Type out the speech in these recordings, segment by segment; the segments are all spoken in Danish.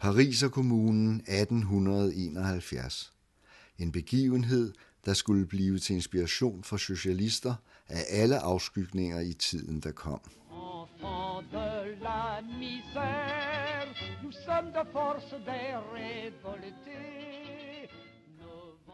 Pariserkommunen 1871. En begivenhed, der skulle blive til inspiration for socialister af alle afskygninger i tiden, der kom.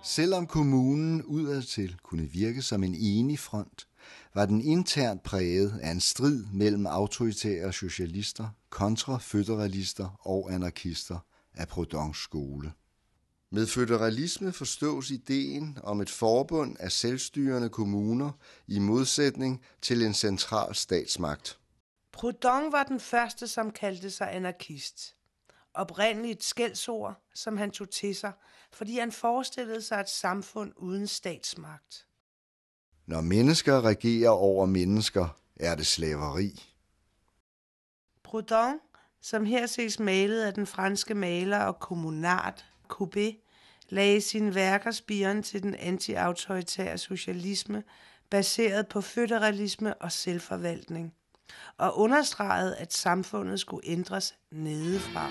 Selvom kommunen udadtil kunne virke som en enig front, var den internt præget af en strid mellem autoritære socialister kontra føderalister og anarkister af Proudhons skole. Med føderalisme forstås ideen om et forbund af selvstyrende kommuner i modsætning til en central statsmagt. Proudhon var den første, som kaldte sig anarkist. Oprindeligt et skældsord, som han tog til sig, fordi han forestillede sig et samfund uden statsmagt. Når mennesker regerer over mennesker, er det slaveri. Proudhon, som her ses malet af den franske maler og kommunart Courbet, lagde sine værker spiren til den anti-autoritære socialisme, baseret på føderalisme og selvforvaltning, og understregede, at samfundet skulle ændres nedefra.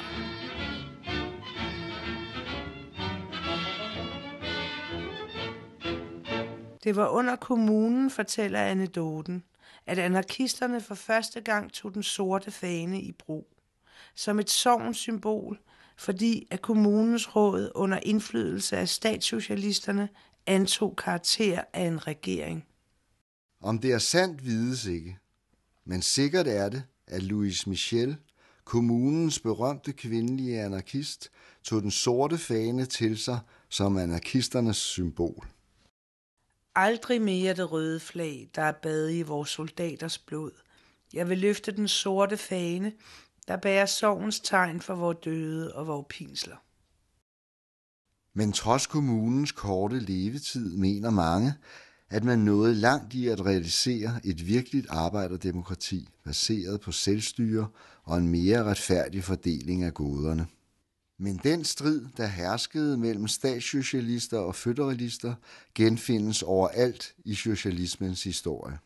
Det var under kommunen, fortæller anekdoten, at anarkisterne for første gang tog den sorte fane i brug, som et sognssymbol, fordi at kommunens råd under indflydelse af statssocialisterne antog karakter af en regering. Om det er sandt, vides ikke, men sikkert er det, at Louise Michel, kommunens berømte kvindelige anarkist, tog den sorte fane til sig som anarkisternes symbol. Aldrig mere det røde flag, der er badet i vores soldaters blod. Jeg vil løfte den sorte fane, der bærer sorgens tegn for vores døde og vores pinsler. Men trods kommunens korte levetid mener mange, at man nåede langt i at realisere et virkeligt arbejderdemokrati baseret på selvstyre og en mere retfærdig fordeling af goderne. Men den strid, der herskede mellem statssocialister og føderalister, genfindes overalt i socialismens historie.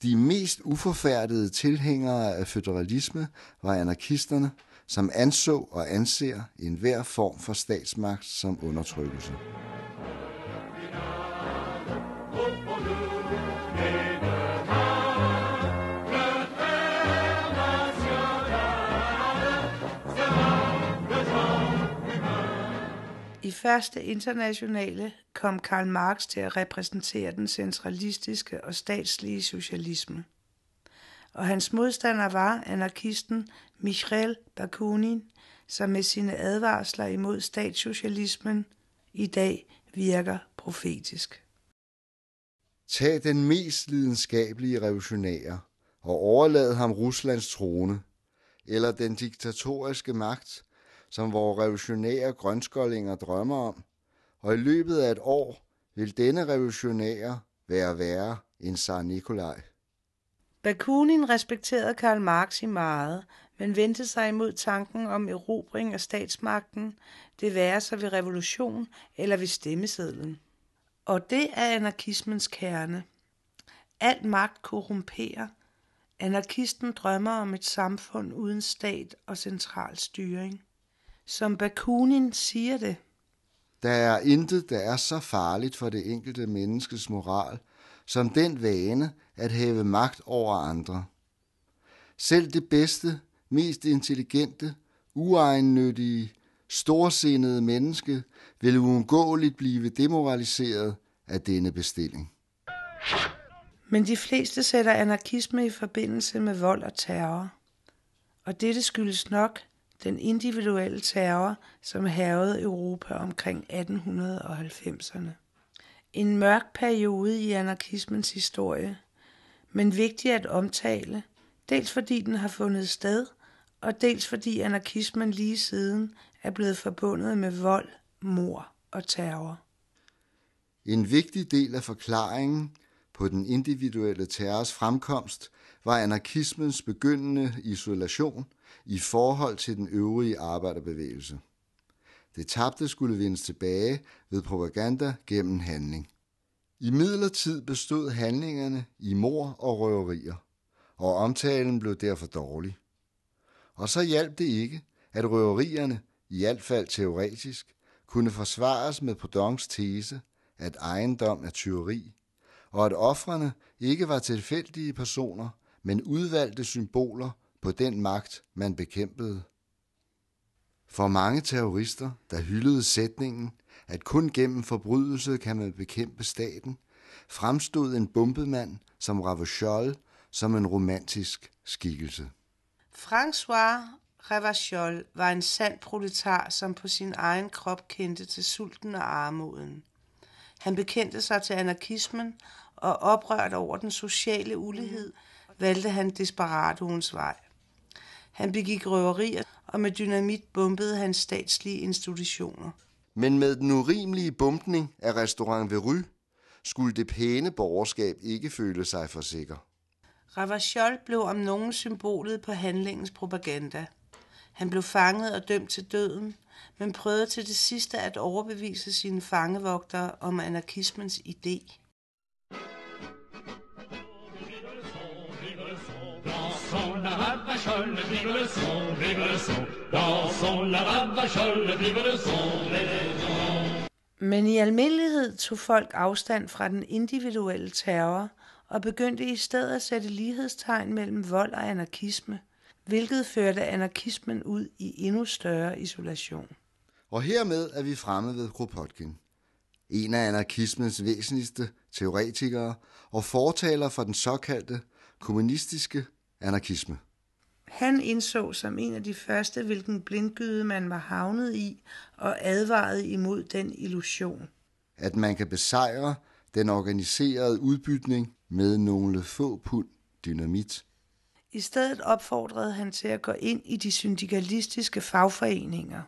De mest uforfærdede tilhængere af føderalisme var anarkisterne, som anså og anser enhver form for statsmagt som undertrykkelse. I første internationale kom Karl Marx til at repræsentere den centralistiske og statslige socialisme. Og hans modstander var anarkisten Michail Bakunin, som med sine advarsler imod statssocialismen i dag virker profetisk. Tag den mest lidenskabelige revolutionære og overlad ham Ruslands trone, eller den diktatoriske magt, som vores revolutionære grønskoldinger drømmer om, og i løbet af et år vil denne revolutionære være værre end zar Nikolaj. Bakunin respekterede Karl Marx i meget, men vendte sig imod tanken om erobring af statsmagten, det være sig ved revolution eller ved stemmesedlen. Og det er anarkismens kerne. Al magt korrumperer. Anarkisten drømmer om et samfund uden stat og central styring. Som Bakunin siger det. Der er intet, der er så farligt for det enkelte menneskes moral, som den vane at have magt over andre. Selv det bedste, mest intelligente, uegennyttige, storsindede menneske vil uundgåeligt blive demoraliseret af denne bestilling. Men de fleste sætter anarkisme i forbindelse med vold og terror. Og dette skyldes nok den individuelle terror, som hærgede Europa omkring 1890'erne. En mørk periode i anarkismens historie, men vigtig at omtale, dels fordi den har fundet sted, og dels fordi anarkismen lige siden er blevet forbundet med vold, mord og terror. En vigtig del af forklaringen på den individuelle terrors fremkomst var anarkismens begyndende isolation i forhold til den øvrige arbejderbevægelse. Det tabte skulle vindes tilbage ved propaganda gennem handling. Imidlertid bestod handlingerne i mord og røverier, og omtalen blev derfor dårlig. Og så hjalp det ikke, at røverierne, i alt fald teoretisk, kunne forsvares med Proudhons tese, at ejendom er tyveri, og at ofrene ikke var tilfældige personer, men udvalgte symboler på den magt, man bekæmpede. For mange terrorister, der hyldede sætningen, at kun gennem forbrydelse kan man bekæmpe staten, fremstod en bombemand som Ravachol som en romantisk skikkelse. François Ravachol var en sand proletar, som på sin egen krop kendte til sulten og armoden. Han bekendte sig til anarkismen, og oprørt over den sociale ulighed, valgte han desperadoens vej. Han begik røverier, og med dynamit bombede han statslige institutioner. Men med den urimelige bombning af Restaurant Veru skulle det pæne borgerskab ikke føle sig for sikker. Ravachol blev om nogen symbolet på handlingens propaganda. Han blev fanget og dømt til døden, men prøvede til det sidste at overbevise sine fangevogtere om anarkismens idé. Men i almindelighed tog folk afstand fra den individuelle terror og begyndte i stedet at sætte lighedstegn mellem vold og anarkisme, hvilket førte anarkismen ud i endnu større isolation. Og hermed er vi fremme ved Kropotkin, en af anarkismens væsentligste teoretikere og fortaler for den såkaldte kommunistiske anarkisme. Han indså som en af de første, hvilken blindgyde man var havnet i, og advarede imod den illusion. At man kan besejre den organiserede udbytning med nogle få pund dynamit. I stedet opfordrede han til at gå ind i de syndikalistiske fagforeninger.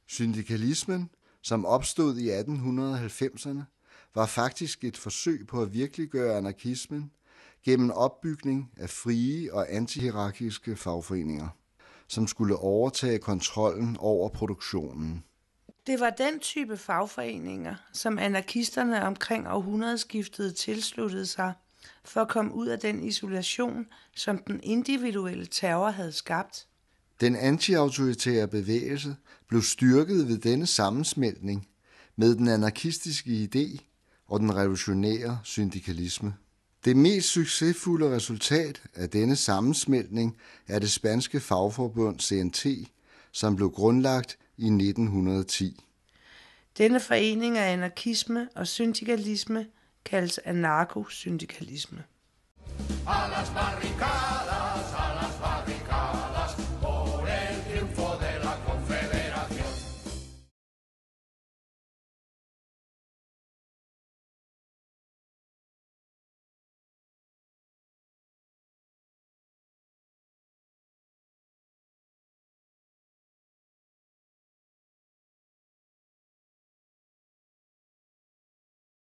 Syndikalismen, som opstod i 1890'erne, var faktisk et forsøg på at virkeliggøre anarkismen gennem opbygning af frie og antihierarkiske fagforeninger, som skulle overtage kontrollen over produktionen. Det var den type fagforeninger, som anarkisterne omkring århundredeskiftet tilsluttede sig, for at komme ud af den isolation, som den individuelle terror havde skabt. Den antiautoritære bevægelse blev styrket ved denne sammensmeltning med den anarkistiske idé og den revolutionære syndikalisme. Det mest succesfulde resultat af denne sammensmeltning er det spanske fagforbund CNT, som blev grundlagt i 1910. Denne forening af anarkisme og syndikalisme kaldes anarkosyndikalisme.